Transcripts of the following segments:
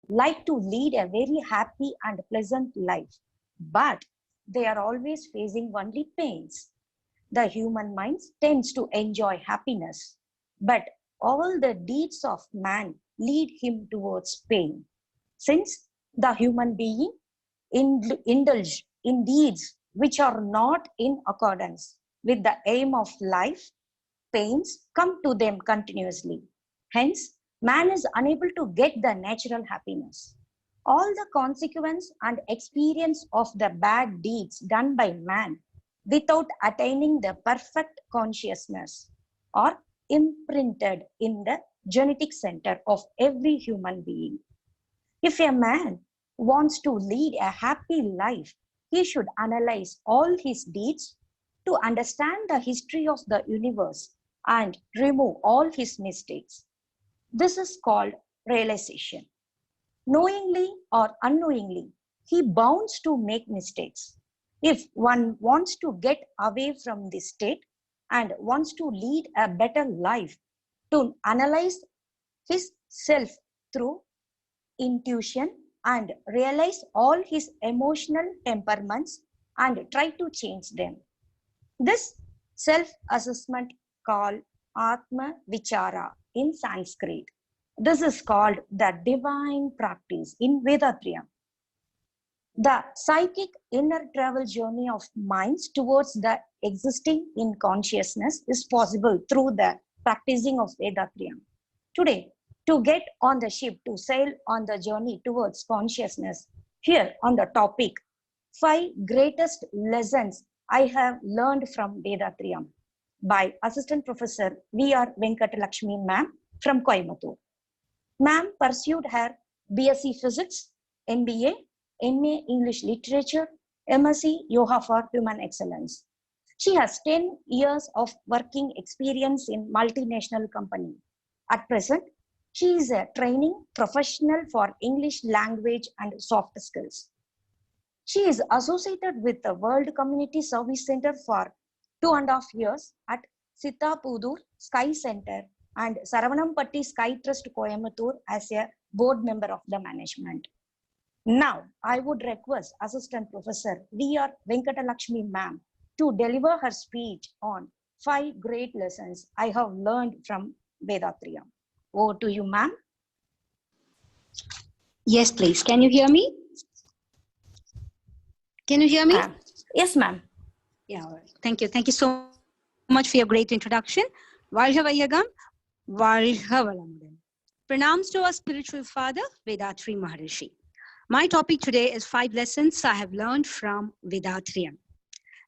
like to lead a very happy and pleasant life, but they are always facing only pains. The human mind tends to enjoy happiness, but all the deeds of man lead him towards pain. Since the human being indulge in deeds which are not in accordance with the aim of life, pains come to them continuously. Hence, man is unable to get the natural happiness. All the consequence and experience of the bad deeds done by man without attaining the perfect consciousness are imprinted in the genetic center of every human being. If a man wants to lead a happy life, he should analyze all his deeds to understand the history of the universe and remove all his mistakes. This is called realization. Knowingly or unknowingly, he bounds to make mistakes. If one wants to get away from this state and wants to lead a better life, to analyze his self through intuition and realize all his emotional temperaments and try to change them. This self-assessment called Atma Vichara in Sanskrit. This is called the divine practice in Vedatriyam. The psychic inner travel journey of minds towards the existing in consciousness is possible through the practicing of Vedatriyam. Today, to get on the ship to sail on the journey towards consciousness, here on the topic, 5 greatest lessons I have learned from Vedatriyam by Assistant Professor V.R. Venkatalakshmi ma'am from Coimbatore. Ma'am pursued her BSc Physics, MBA, MA English Literature, MSc Yoga for Human Excellence. She has 10 years of working experience in multinational company. At present, she is a training professional for English language and soft skills. She is associated with the World Community Service Center for 2.5 years at Sitapudur Sky Center and Saravanampatti Sky Trust Coimbatore as a board member of the management. Now, I would request Assistant Professor V.R. Venkatalakshmi ma'am to deliver her speech on 5 great lessons I have learned from Vedatriyam. Over to you, ma'am. Yes, please. Can you hear me? Can you hear me? Yes, ma'am. Yeah, all right. Thank you. Thank you so much for your great introduction. Valha Vaiyagam, Valha Valamudan. Pranams to our spiritual father, Vedatri Maharishi. My topic today is 5 lessons I have learned from Vedatriyam.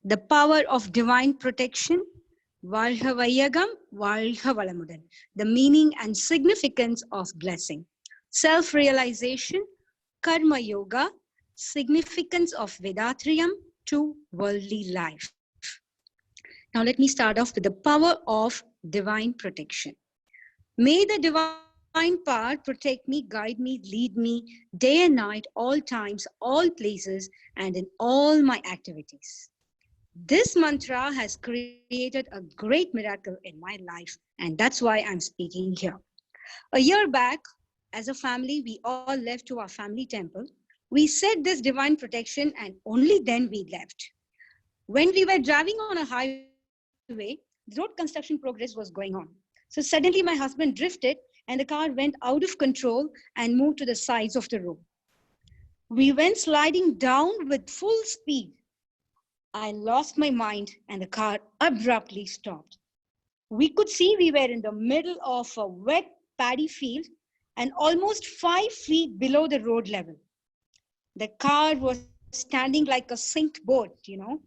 The power of divine protection, Valha Vaiyagam, Valha Valamudan. The meaning and significance of blessing. Self-realization, Karma Yoga, significance of Vedatriyam to worldly life. Now let me start off with the power of divine protection. May the divine power protect me, guide me, lead me day and night, all times, all places, and in all my activities. This mantra has created a great miracle in my life, and that's why I'm speaking here. A year back, as a family, we all left to our family temple. We said this divine protection, and only then we left. When we were driving on a highway, the road construction progress was going on. So suddenly my husband drifted and the car went out of control and moved to the sides of the road. We went sliding down with full speed. I lost my mind and the car abruptly stopped. We could see we were in the middle of a wet paddy field and almost 5 feet below the road level. The car was standing like a sinked boat, you know.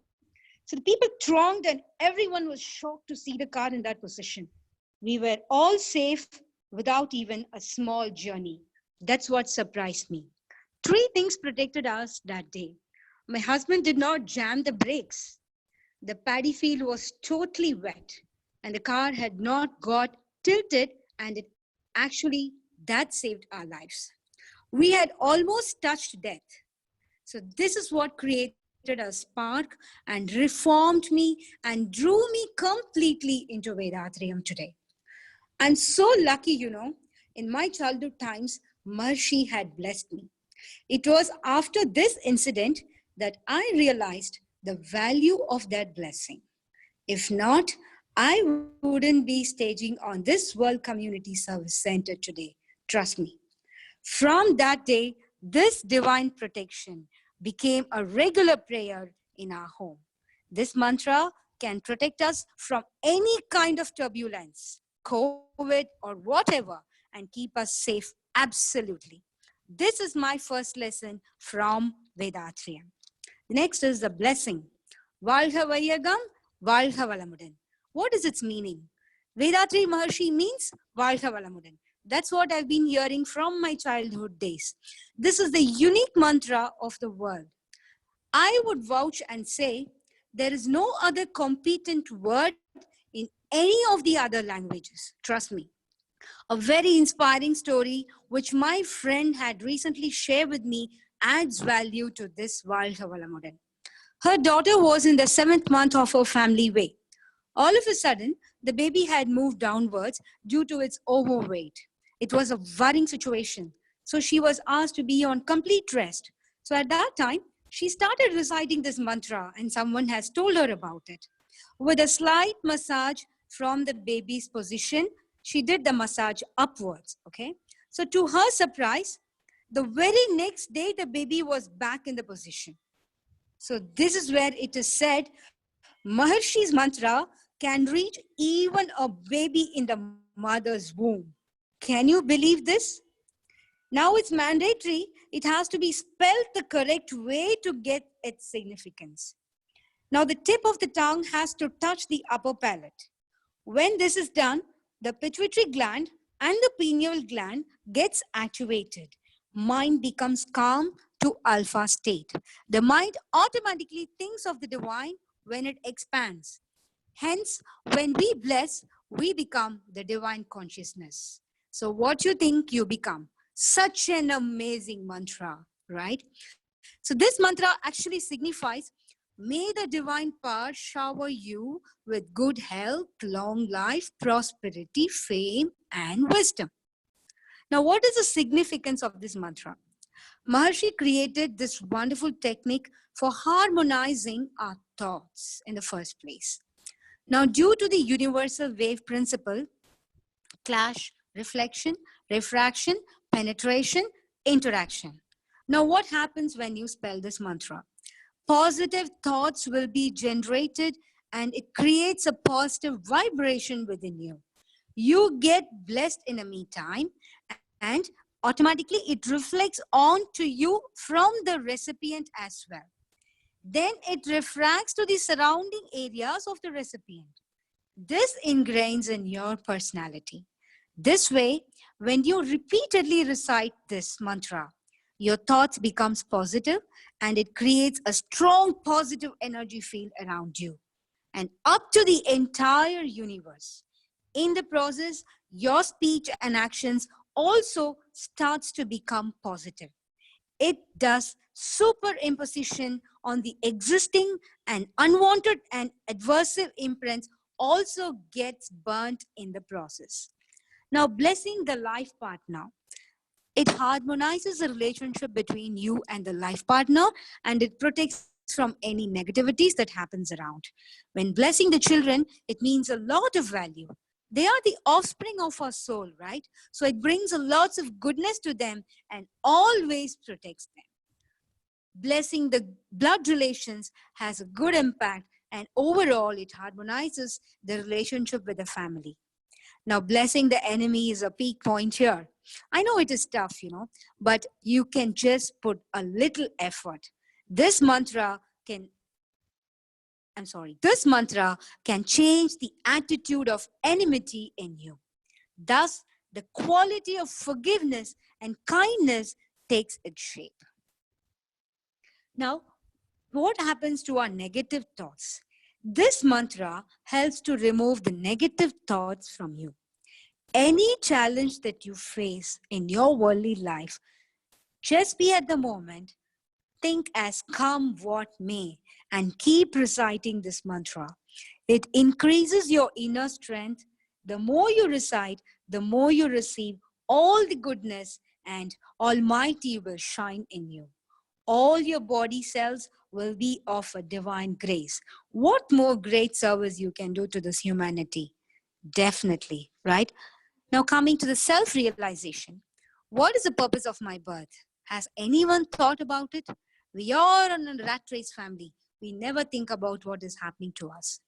So the people thronged and everyone was shocked to see the car in that position. We were all safe without even a small journey. That's what surprised me. 3 things protected us that day. My husband did not jam the brakes. The paddy field was totally wet and the car had not got tilted, and it actually, that saved our lives. We had almost touched death. So this is what created a spark and reformed me and drew me completely into Vedatriyam today. I'm so lucky, you know, in my childhood times, Maharshi had blessed me. It was after this incident that I realized the value of that blessing. If not, I wouldn't be staging on this World Community Service Center today. Trust me. From that day, this divine protection became a regular prayer in our home. This mantra can protect us from any kind of turbulence, COVID, or whatever, and keep us safe absolutely. This is my first lesson from Vedatrium. Next is the blessing. Valha Vaiyagam, Valha Valamudan. What is its meaning? Vedatri Maharshi means Valha Valamudan. That's what I've been hearing from my childhood days. This is the unique mantra of the world. I would vouch and say there is no other competent word in any of the other languages. Trust me. A very inspiring story which my friend had recently shared with me adds value to this Valha Valamudan. Her daughter was in the 7th month of her family way. All of a sudden, the baby had moved downwards due to its overweight. It was a worrying situation. So she was asked to be on complete rest. So at that time, she started reciting this mantra and someone has told her about it. With a slight massage from the baby's position, she did the massage upwards, okay? So to her surprise, the very next day, the baby was back in the position. So this is where it is said, Maharshi's mantra can reach even a baby in the mother's womb. Can you believe this? Now it's mandatory. It has to be spelled the correct way to get its significance. Now the tip of the tongue has to touch the upper palate. When this is done, the pituitary gland and the pineal gland gets activated. Mind becomes calm to alpha state. The mind automatically thinks of the divine when it expands. Hence, when we bless, we become the divine consciousness. So what you think, you become. Such an amazing mantra, right? So this mantra actually signifies, may the divine power shower you with good health, long life, prosperity, fame, and wisdom. Now, what is the significance of this mantra? Maharshi created this wonderful technique for harmonizing our thoughts in the first place. Now, due to the universal wave principle, clash, reflection, refraction, penetration, interaction. Now, what happens when you spell this mantra? Positive thoughts will be generated and it creates a positive vibration within you. You get blessed in the meantime and automatically it reflects onto you from the recipient as well. Then it refracts to the surrounding areas of the recipient. This ingrains in your personality. This way, when you repeatedly recite this mantra, your thoughts becomes positive and it creates a strong positive energy field around you and up to the entire universe. In the process, your speech and actions also starts to become positive. It does superimposition on the existing and unwanted and adversive imprints also gets burnt in the process. Now, blessing the life partner. It harmonizes the relationship between you and the life partner and it protects from any negativities that happens around. When blessing the children, it means a lot of value. They are the offspring of our soul, right? So it brings a lots of goodness to them and always protects them. Blessing the blood relations has a good impact and overall it harmonizes the relationship with the family. Now, blessing the enemy is a peak point here. I know it is tough, but you can just put a little effort. This mantra can change the attitude of enmity in you. Thus, the quality of forgiveness and kindness takes its shape. Now, what happens to our negative thoughts? This mantra helps to remove the negative thoughts from you. Any challenge that you face in your worldly life, just be at the moment, think as come what may, and keep reciting this mantra. It increases your inner strength. The more you recite, the more you receive all the goodness and Almighty will shine in you. All your body cells will be of a divine grace. What more great service you can do to this humanity? Definitely, right? Now, coming to the self realization, what is the purpose of my birth? Has anyone thought about it? We are on a rat race family. We never think about what is happening to us.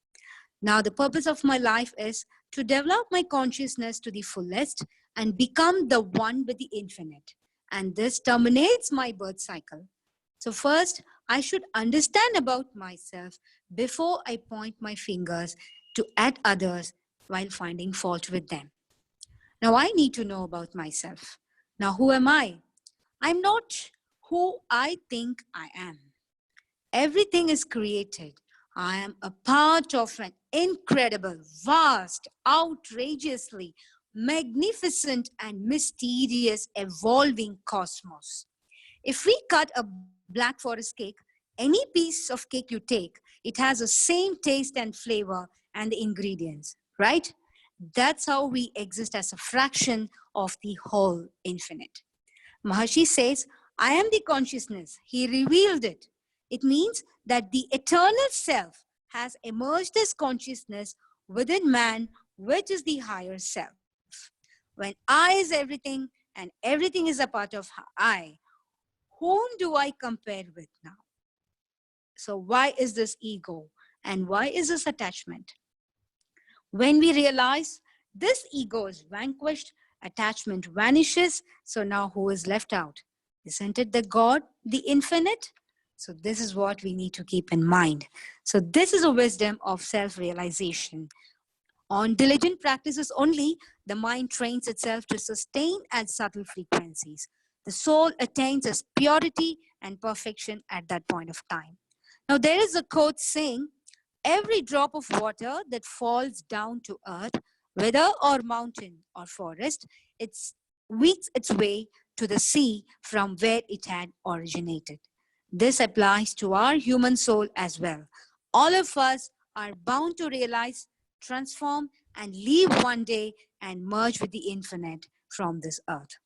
Now, the purpose of my life is to develop my consciousness to the fullest and become the one with the infinite. And this terminates my birth cycle. So, first, I should understand about myself before I point my fingers at others while finding fault with them. Now, I need to know about myself. Now, who am I? I'm not who I think I am. Everything is created. I am a part of an incredible, vast, outrageously magnificent, and mysterious evolving cosmos. If we cut a Black Forest cake, any piece of cake you take, it has the same taste and flavor and the ingredients, right? That's how we exist as a fraction of the whole infinite. Maharshi says, I am the consciousness. He revealed it. It means that the eternal self has emerged as consciousness within man, which is the higher self. When I is everything and everything is a part of I, whom do I compare with now? So why is this ego and why is this attachment? When we realize this ego is vanquished, attachment vanishes. So now who is left out? Isn't it the God, the infinite? So this is what we need to keep in mind. So this is a wisdom of self-realization. On diligent practices only, the mind trains itself to sustain at subtle frequencies. The soul attains its purity and perfection at that point of time. Now there is a quote saying, every drop of water that falls down to earth, whether or mountain or forest, it weaks its way to the sea from where it had originated. This applies to our human soul as well. All of us are bound to realize, transform, and leave one day and merge with the infinite from this earth.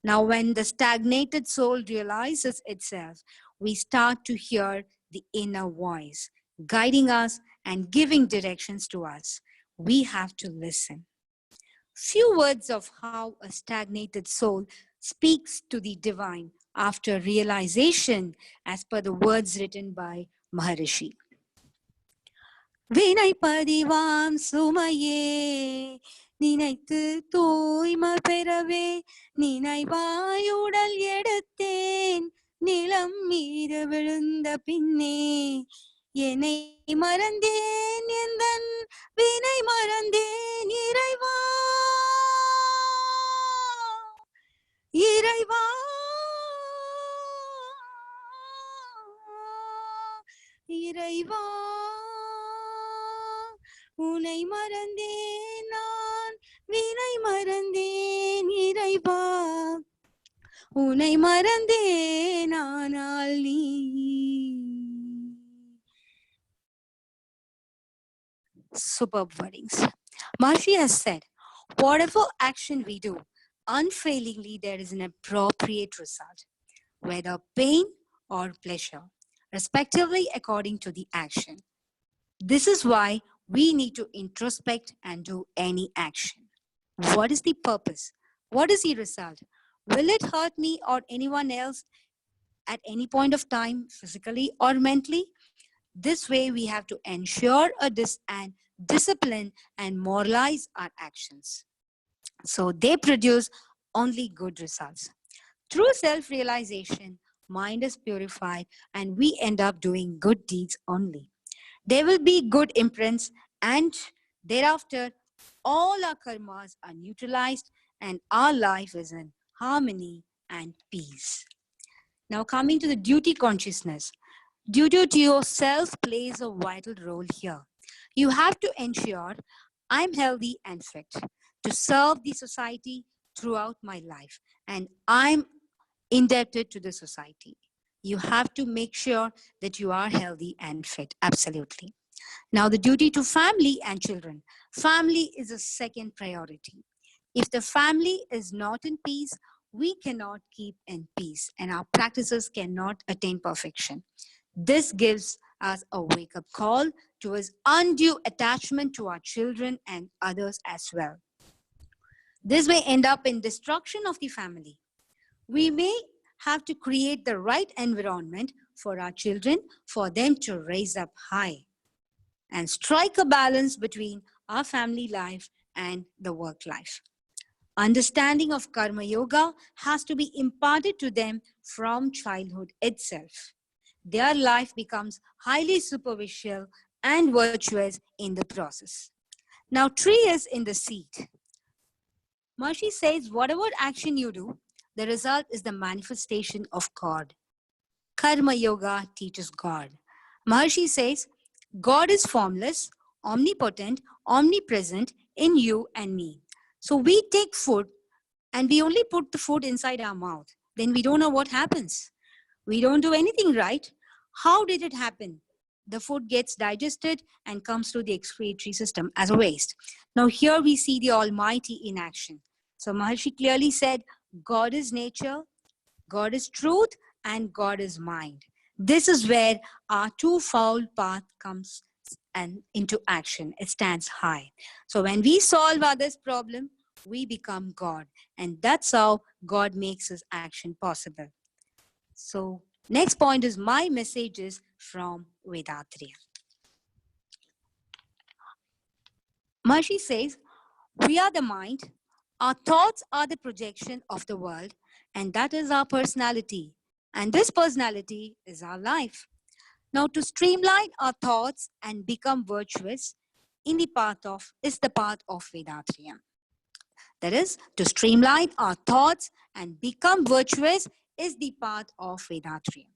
Now, when the stagnated soul realizes itself, we start to hear the inner voice guiding us and giving directions to us. We have to listen. Few words of how a stagnated soul speaks to the divine after realization, as per the words written by Maharishi. வினை பதிவாம் சுமையே நினைத்து தூய்மை பெறவே நினைவாயுடல் எடுத்தேன் நிலம் மீது விழுந்த பின்னே என்னை மறந்தேன் எந்தன் வினை மறந்தேன் இறைவா இறைவா இறைவா உனை மறந்தேன் நான் வினை மறந்தேன் இறைவா உனை மறந்தேன் ஆனால் நீ. Superb wordings. Maharishi has said, whatever action we do, unfailingly there is an appropriate result, whether pain or pleasure, respectively according to the action. This is why we need to introspect and do any action. What is the purpose? What is the result? Will it hurt me or anyone else at any point of time, physically or mentally? This way we have to ensure and discipline and moralize our actions, so they produce only good results. Through self-realization, mind is purified and we end up doing good deeds only. There will be good imprints, and thereafter all our karmas are neutralized and our life is in harmony and peace. Now coming to the duty consciousness. Duty to yourself plays a vital role here. You have to ensure I'm healthy and fit to serve the society throughout my life, and I'm indebted to the society. You have to make sure that you are healthy and fit, absolutely. Now the duty to family and children. Family is a second priority. If the family is not in peace, we cannot keep in peace and our practices cannot attain perfection. This gives us a wake-up call towards undue attachment to our children and others as well. This may end up in destruction of the family. We may have to create the right environment for our children for them to raise up high and strike a balance between our family life and the work life. Understanding of Karma Yoga has to be imparted to them from childhood itself. Their life becomes highly superficial and virtuous in the process. Now, tree is in the seed. Maharishi says, whatever action you do, the result is the manifestation of God. Karma Yoga teaches God. Maharishi says, God is formless, omnipotent, omnipresent in you and me. So we take food and we only put the food inside our mouth. Then we don't know what happens. We don't do anything right. How did it happen? The food gets digested and comes through the excretory system as a waste. Now here we see the Almighty in action. So Maharishi clearly said, God is nature, God is truth, and God is mind. This is where our twofold path comes and into action. It stands high. So when we solve others' problem, we become God. And that's how God makes his action possible. So next point is my messages from Vedatriya. Maharishi says, we are the mind, our thoughts are the projection of the world, and that is our personality. And this personality is our life. Now, to streamline our thoughts and become virtuous in the path of is the path of Vedatriya. That is, to streamline our thoughts and become virtuous is the path of Vedatriya.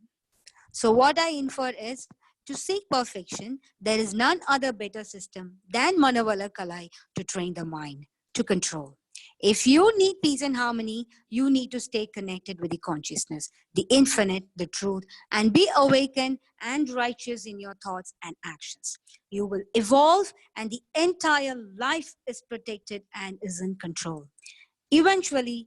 So what I infer is, to seek perfection, there is none other better system than Manavala Kalai to train the mind, to control. If you need peace and harmony, you need to stay connected with the consciousness, the infinite, the truth, and be awakened and righteous in your thoughts and actions. You will evolve and the entire life is protected and is in control. Eventually,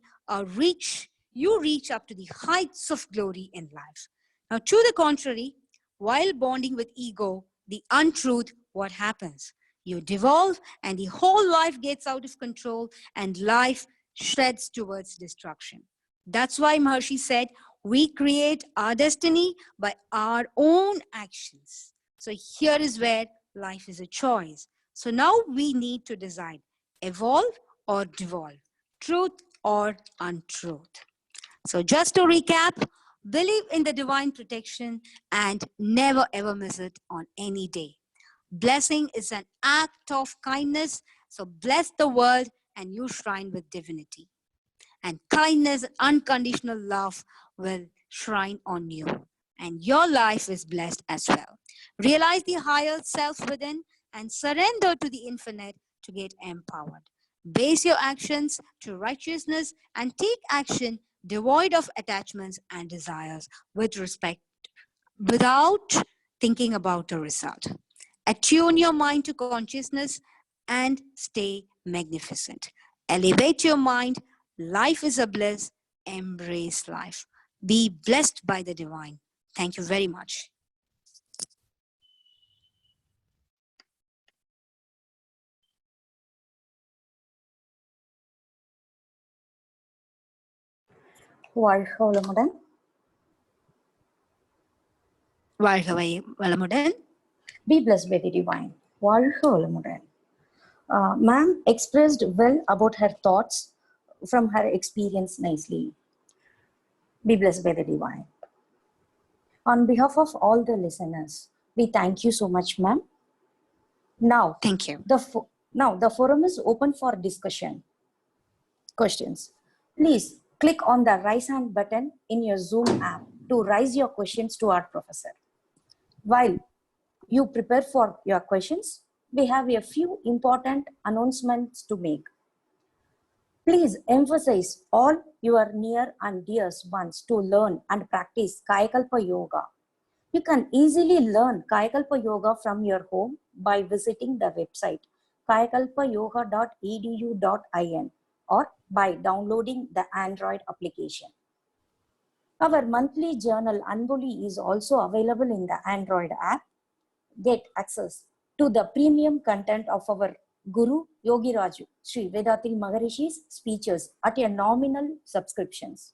you reach up to the heights of glory in life. Now, to the contrary, while bonding with ego, the untruth, what happens? You devolve and the whole life gets out of control and life shreds towards destruction. That's why Maharishi said, we create our destiny by our own actions. So here is where life is a choice. So now we need to decide, evolve or devolve, truth or untruth. So just to recap, believe in the divine protection and never ever miss it on any day. Blessing is an act of kindness. So bless the world and you shrine with divinity. And kindness and unconditional love will shrine on you. And your life is blessed as well. Realize the higher self within and surrender to the infinite to get empowered. Base your actions to righteousness and take action devoid of attachments and desires with respect, without thinking about the result. Attune your mind to consciousness and stay magnificent. Elevate your mind. Life is a bliss. Embrace life. Be blessed by the divine. Thank you very much. வாழ்க வளமுடன். வாழ்க வளமுடன். Be blessed by the divine. வாழ்க வளமுடன். Ma'am expressed well about her thoughts from her experience nicely. Be blessed by the divine. On behalf of all the listeners, we thank you so much, ma'am. Now, thank you. The forum is open for discussion. Questions. Please click on the raise hand button in your Zoom app to raise your questions to our professor. While you prepare for your questions, we have a few important announcements to make. Please emphasize all your near and dear ones to learn and practice Kayakalpa Yoga. You can easily learn Kayakalpa Yoga from your home by visiting the website kayakalpayoga.edu.in or by downloading the Android application. Our monthly journal Anboli is also available in the Android app. Get access to the premium content of our Guru Yogi Raju Sri Vedatri Maharishi's speeches at a nominal subscriptions.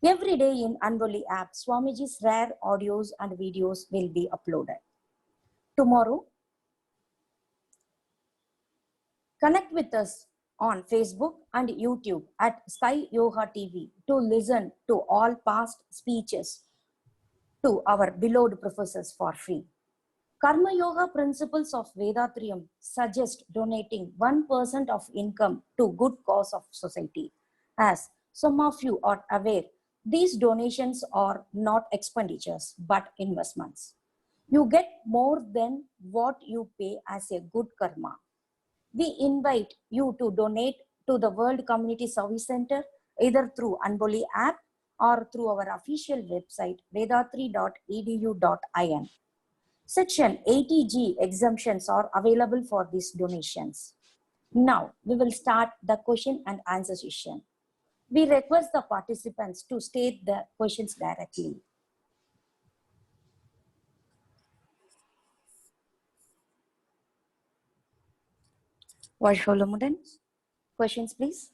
Every day in Anboli app, Swamiji's rare audios and videos will be uploaded. Tomorrow, connect with us on Facebook and YouTube at Sky Yoga TV to listen to all past speeches to our beloved professors for free. Karma Yoga principles of Vedatrium suggest donating 1% of income to good cause of society. As some of you are aware, these donations are not expenditures but investments. You get more than what you pay as a good karma. We invite you to donate to the World Community Service Center either through Anboli app or through our official website vedatri.edu.in. Section 80G exemptions are available for these donations. Now, we will start the question and answer session. We request the participants to state the questions directly. Vajholamudan, questions please.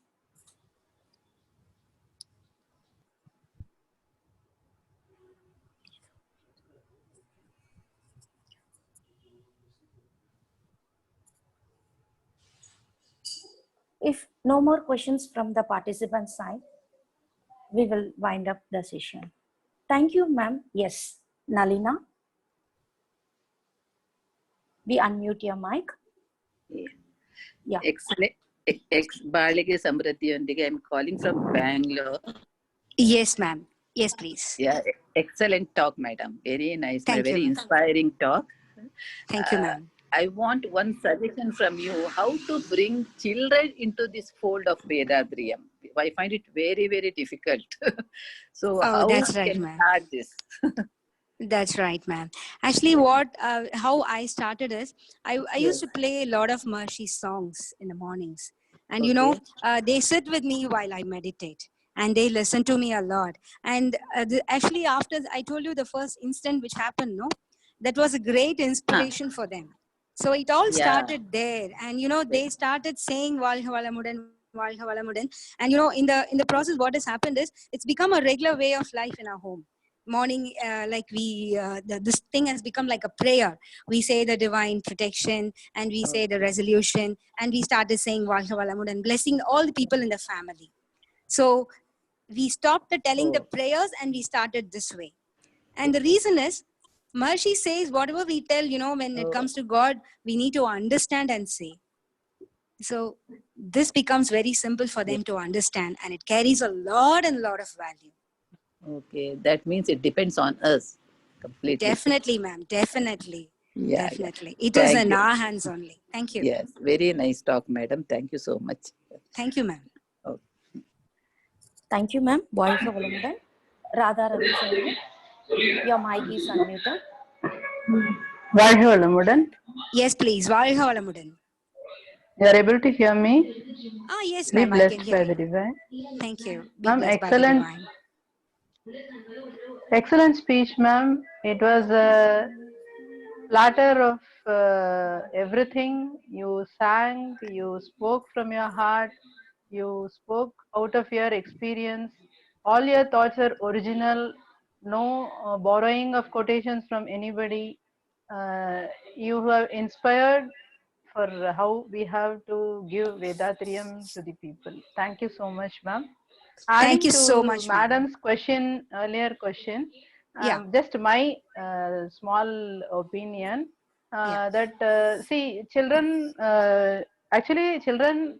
If no more questions from the participant side, we will wind up the session. Thank you, ma'am. Yes, Nalina. We unmute your mic. Yeah. Excellent. Balagi Samrati Yondige. I'm calling from Bangalore. Yes, ma'am. Yes, please. Yeah, excellent talk, madam. Very nice. Thank you, Very ma'am. inspiring talk. Thank you, ma'am. I want one suggestion from you, how to bring children into this fold of Vedatriyam. I find it very, very difficult. So Oh, how that's right, can ma'am. start this? That's right, ma'am. Actually, how I started is, I used to play a lot of Maharshi songs in the mornings. And, you know, they sit with me while I meditate. And they listen to me a lot. And actually, after I told you the first instant which happened, no, that was a great inspiration for them. So it all started there. And, you know, they started saying Valha Valamudan, Valha Valamudan. And, you know, in the process, what has happened is, it's become a regular way of life in our home. Morning, like this thing has become like a prayer. We say the divine protection and we say the resolution, and we started saying Valha Valamudan, blessing all the people in the family. So we stopped telling the prayers and we started this way. And the reason is, Maharshi says whatever we tell, you know, when it comes to God, we need to understand and say. So this becomes very simple for them to understand, and it carries a lot and lot of value. Okay, that means it depends on us completely. Definitely, ma'am. Definitely. Yeah, Definitely. It is in our hands only. Thank you. Yes, very nice talk, madam. Thank you so much. Thank you, ma'am. Thank you, ma'am. Valha Valamudan. Radha Ravichandran, your mic is unmuted. Valha Valamudan. Yes, please. Valha Valamudan. You are able to hear me? Yes, Be ma'am. I can blessed hear by you. the divine. Thank you. Be Ma'am, blessed by the divine. Excellent speech, ma'am. It was a platter of everything. You sang, you spoke from your heart, you spoke out of your experience. All your thoughts are original, no borrowing of quotations from anybody. You have inspired for how we have to give Vedatriyam to the people. Thank you so much, ma'am. Thank Adding you to so much, ma'am. madam's question, earlier question, Yeah. just my small opinion Yeah. that see, children actually children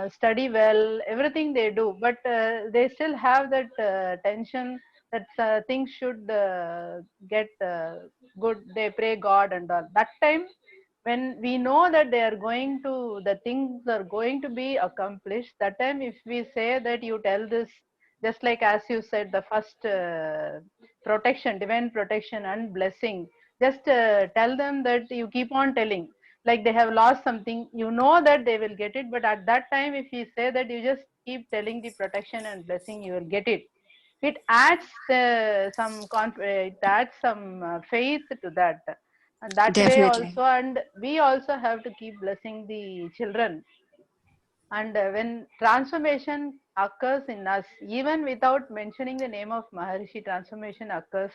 study well, everything they do, but they still have that tension that things should get good. They pray God and all. That time, when we know that they are going to, the things are going to be accomplished, that time if we say that you tell this, just like as you said, the first protection, divine protection and blessing, just tell them that you keep on telling. like they have lost something, you know that they will get it, but at that time if you say that you just keep telling the protection and blessing, you will get it, it adds it adds some faith to that, and that way Definitely. also, and we also have to keep blessing the children. And when transformation occurs in us, even without mentioning the name of Maharishi, transformation occurs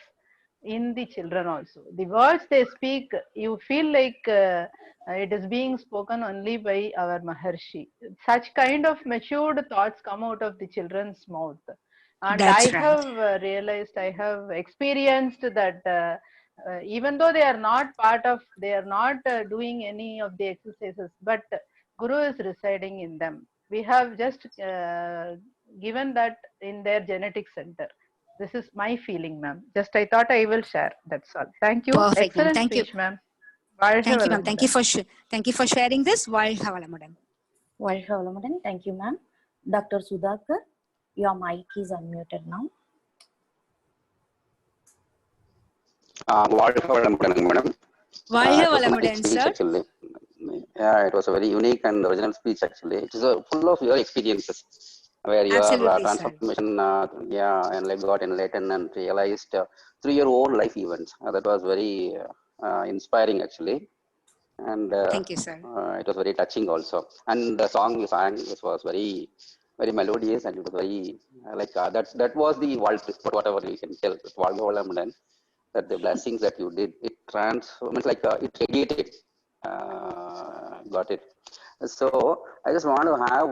in the children also. The words they speak, you feel like it is being spoken only by our Maharishi. Such kind of matured thoughts come out of the children's mouth. And I That's right. have realized, I have experienced that even though they are not doing any of the exercises, but Guru is residing in them. We have just given that in their genetic center. This is my feeling, ma'am. Just I thought I will share. That's all. Thank you. Perfect, ma'am. Excellent Thank you. speech, ma'am. Thank you, ma'am. Thank you for sharing this. வாழ்க வளமுடன். Valha Valamadan. Thank you, ma'am. Dr. Sudhakar, your mic is unmuted now. வாழ்க வளமுடன், madam. வாழ்க It was a nice வளமுடன், speech, sir. actually. Yeah, it was a very unique and original speech, actually. It is full of your experiences, where your Absolutely, sir. transformation, and like got enlightened and realized through your own life events. That was very inspiring, actually. And Thank you, sir. it was very touching also. And the song you sang, it was very, very melodious, and it was very that was the world, whatever you can tell. Valga Valamudan, that the blessings that you did, it transformed, like it radiated. Got it. So I just want to have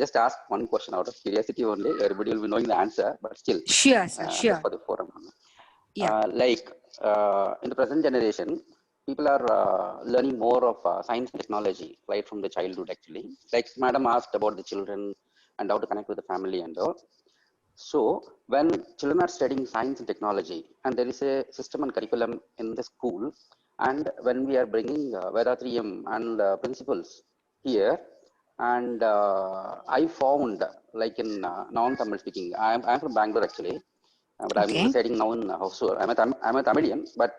just ask one question out of curiosity only. Everybody will be knowing the answer, but still, Sure, sir. Sure. just for the forum. Yeah. In the present generation, people are learning more of science and technology right from the childhood, actually. Like madam asked about the children and how to connect with the family and all. So when children are studying science and technology, and there is a system and curriculum in the school, and when we are bringing Vedatriyam and principles here, and I found, like in non-Tamil speaking, I'm from Bangalore, actually. But I'm Okay. residing now in Hosur. I'm a Tamilian, but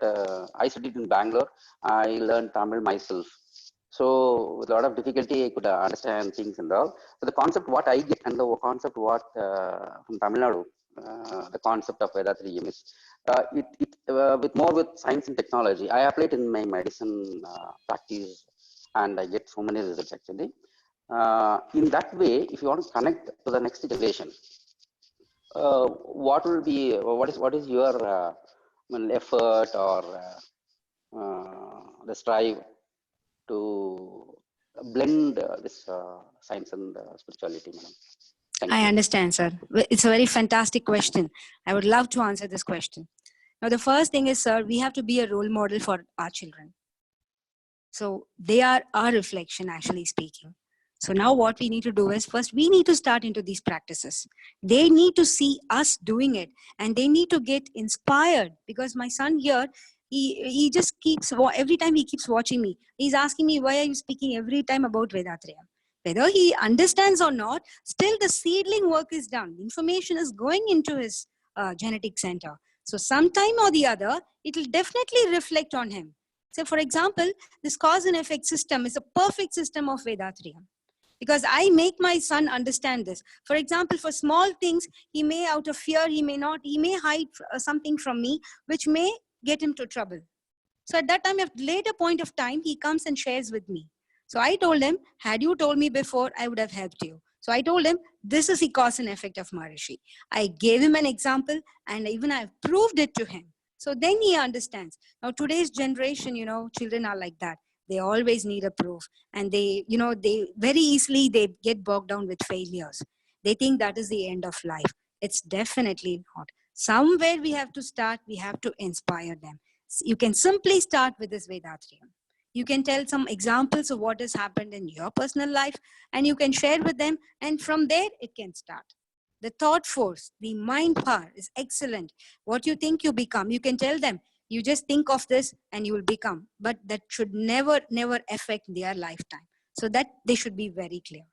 I studied in Bangalore. I learned Tamil myself. So with a lot of difficulty, I could understand things and all. So the concept what I get, and the concept what from Tamil Nadu, the concept of Vedatriyam is, with more with science and technology. I apply it in my medicine practice, and I get so many results, actually. In that way, if you want to connect to the next generation, what will be what is your effort or the strive to blend this science and spirituality, madam? Thank I you. understand, sir. It's a very fantastic question. I would love to answer this question. Now, the first thing is, sir, we have to be a role model for our children. So they are our reflection, actually speaking. So now what we need to do is, first we need to start into these practices. They need to see us doing it, and they need to get inspired, because my son here, he just keeps, every time he keeps watching me, he's asking me, why are you speaking every time about Vedatriyam? Whether he understands or not, still the seedling work is done. Information is going into his genetic center. So sometime or the other, it will definitely reflect on him. So for example, this cause and effect system is a perfect system of Vedatriyam, because I make my son understand this. For example, for small things, he may, out of fear, he may hide something from me, which may get him to trouble. So at that time, at later point of time, he comes and shares with me. So I told him, had you told me before, I would have helped you. So I told him, this is the cause and effect of Maharishi. I gave him an example, and even I've proved it to him. So then he understands. Now today's generation, children are like that. They always need a proof, and they very easily they get bogged down with failures. They think that is the end of life. It's definitely not. Somewhere we have to start. We have to inspire them. You can simply start with this Vedatriyam. You can tell some examples of what has happened in your personal life, and you can share with them, and from there it can start. The thought force, the mind power is excellent. What you think, you become. You can tell them, you just think of this and you will become. But that should never affect their lifetime. So that they should be very clear.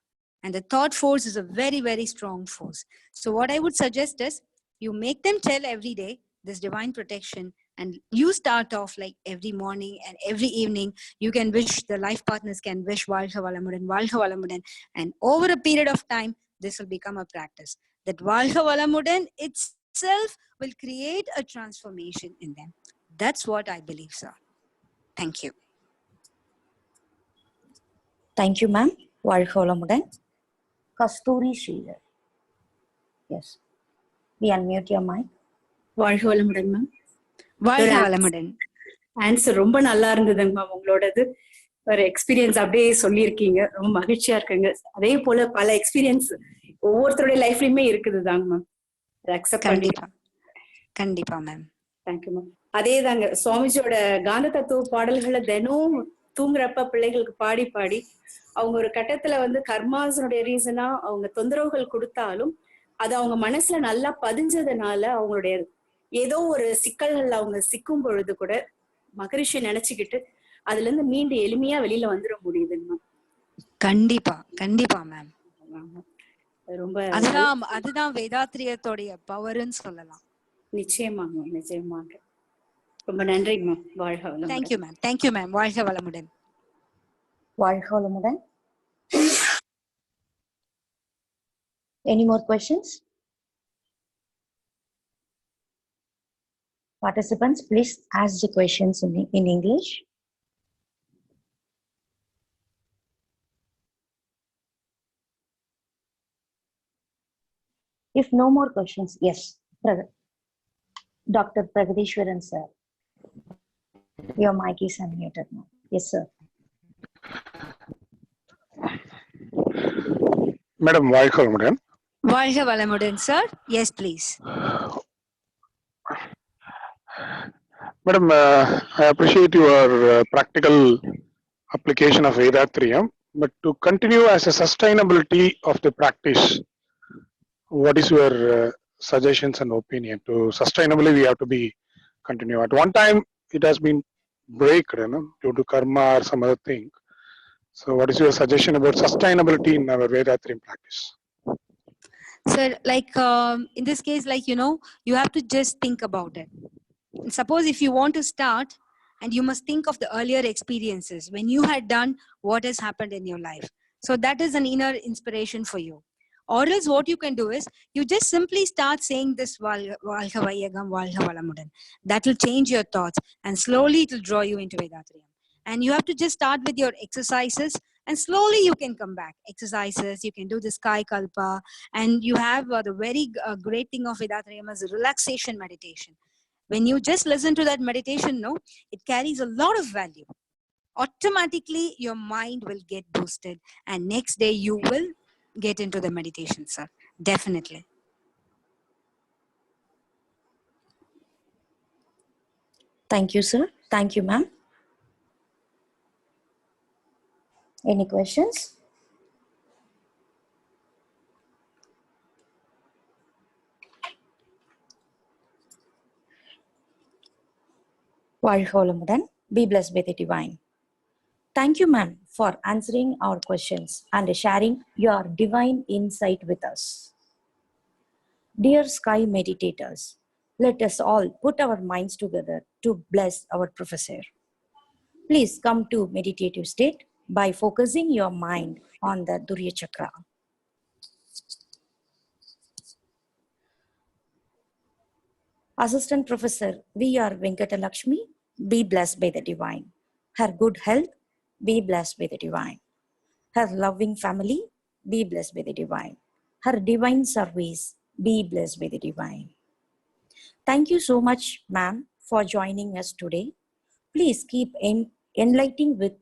And the thought force is a very, very strong force. So what I would suggest is, you make them tell every day, this divine protection, and you start off like every morning and every evening, you can wish, the life partners can wish Valha Valamudan, and over a period of time, this will become a practice. That Valha Valamudan itself will create a transformation in them. That's what I believe, sir. Thank you. Thank you, ma'am. Valha Valamudan. Kasturi Sridhar. Yes. We unmute your mic. வாழ்க வளமுடன் ma'am. Valha Valamudan. Answer ரொம்ப நல்லா இருந்ததுங்க ma'am. உங்களோடது ஒரு experience அப்படியே சொல்லியிருக்கீங்க. ரொம்ப மகிழ்ச்சியா இருக்குங்க. அதே போல பல எக்ஸ்பீரியன்ஸ் ஒவ்வொருத்தருடைய லைஃப்லயுமே இருக்குது தாங்க மேம். அக்செப்ட் பண்ணி. கண்டிப்பா மேம். Thank you ma'am. அதே தாங்க சுவாமிஜியோட காந்த தத்துவ பாடல்களை தினம் தூங்குறப்ப பிள்ளைகளுக்கு பாடி பாடி அவங்க ஒரு கட்டத்துல வந்து கர்மாசனுடைய ரீசனா அவங்க தொந்தரவுகள் கொடுத்தாலும் அது அவங்க மனசுல நல்லா பதிஞ்சதுனால அவங்களுடைய ஏதோ ஒரு சிக்கல்கள்ல அவங்க சிக்கும் பொழுது கூட மகரிஷி நினைச்சுக்கிட்டு அதுல இருந்து மீண்டும் எளிமையா வெளியில வந்துட முடியுதுங்க. கண்டிப்பா மேம். ரொம்ப அதுதான் வேதாத்திரியத்தோடைய பவர்னு சொல்லலாம். நிச்சயமாங்க. ரொம்ப நன்றிங்க மேம். வாழ்க வளமுடன். Thank you ma'am. வாழ்க வளமுடன். Valha Valamudan. Any more questions? Participants, please ask the questions in English. If no more questions, yes, Dr. Pragadishwaran sir, your mic is unmuted now. Yes, sir. Madam, Valha Valamudan. Valha Valamudan, sir. Yes, please. Madam, I appreciate your practical application of Vedatriyam, but to continue as a sustainability of the practice, what is your suggestions and opinion? To sustainably, we have to be continue. At one time, it has been break, due to karma or some other thing. So, what is your suggestion about sustainability in our Vedatriyam practice? Sir, like in this case, like, you have to just think about it. Suppose if you want to start, and you must think of the earlier experiences when you had done what has happened in your life. So that is an inner inspiration for you. Or else what you can do is, you just simply start saying this Valha Vaiyagam, Valha Valamudan. That will change your thoughts, and slowly it will draw you into Vedatriyam. And you have to just start with your exercises, and slowly you can come back. Exercises, you can do the Sky Kalpa, and you have the very great thing of Vedatriyam is relaxation meditation. When you just listen to that meditation, it carries a lot of value. Automatically, your mind will get boosted, and next day you will get into the meditation, sir. Definitely. Thank you, sir. Thank you, ma'am. Any questions? Valha Valamudan. Be blessed by the divine. Thank you, ma'am, for answering our questions and sharing your divine insight with us. Dear Sky meditators, let us all put our minds together to bless our professor. Please come to meditative state by focusing your mind on the Durya Chakra. Assistant Professor V.R. Venkatalakshmi, be blessed by the divine. Her good health, be blessed by the divine. Her loving family, be blessed by the divine. Her divine service, be blessed by the divine. Thank you so much, ma'am, for joining us today. Please keep enlightening with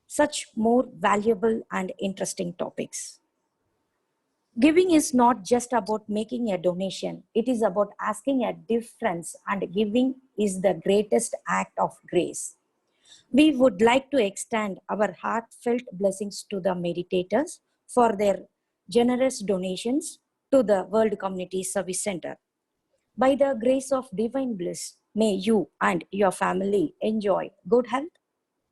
such more valuable and interesting topics. Giving is not just about making a donation. It is about asking a difference, and giving is the greatest act of grace. We would like to extend our heartfelt blessings to the meditators for their generous donations to the World Community Service Center. By the grace of divine bliss, may you and your family enjoy good health,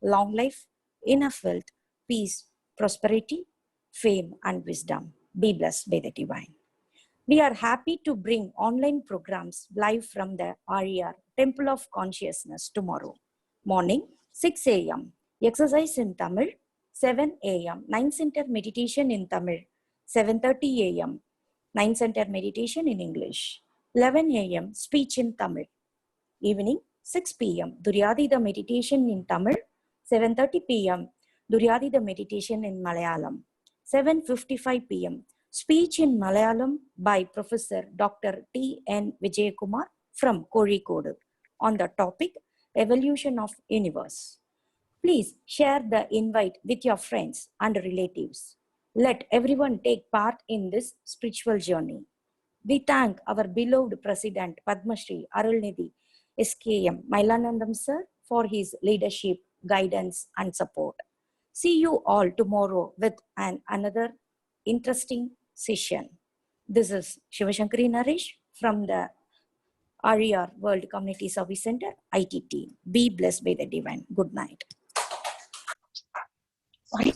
long life, enough wealth, peace, prosperity, fame, and wisdom. Be blessed by the divine. We are happy to bring online programs live from the RER, Temple of Consciousness, tomorrow. Morning, 6 a.m. Exercise in Tamil. 7 a.m. 9 Center meditation in Tamil. 7:30 a.m. 9 Center meditation in English. 11 a.m. speech in Tamil. Evening, 6 p.m. Duryadhida meditation in Tamil. 7:30 p.m. Duryadhida meditation in Malayalam. 7:55 p.m. Speech in Malayalam by Professor Dr. T.N. Vijayakumar from Kozhikode on the topic Evolution of Universe. Please share the invite with your friends and relatives. Let everyone take part in this spiritual journey. We thank our beloved President Padma Shri Arulnidhi SKM Mailanandam sir for his leadership, guidance and support. See you all tomorrow with another interesting session. This is Shivashankari Naresh from the RER World Community Service Center, IT team. Be blessed by the divine. Good night. Sorry.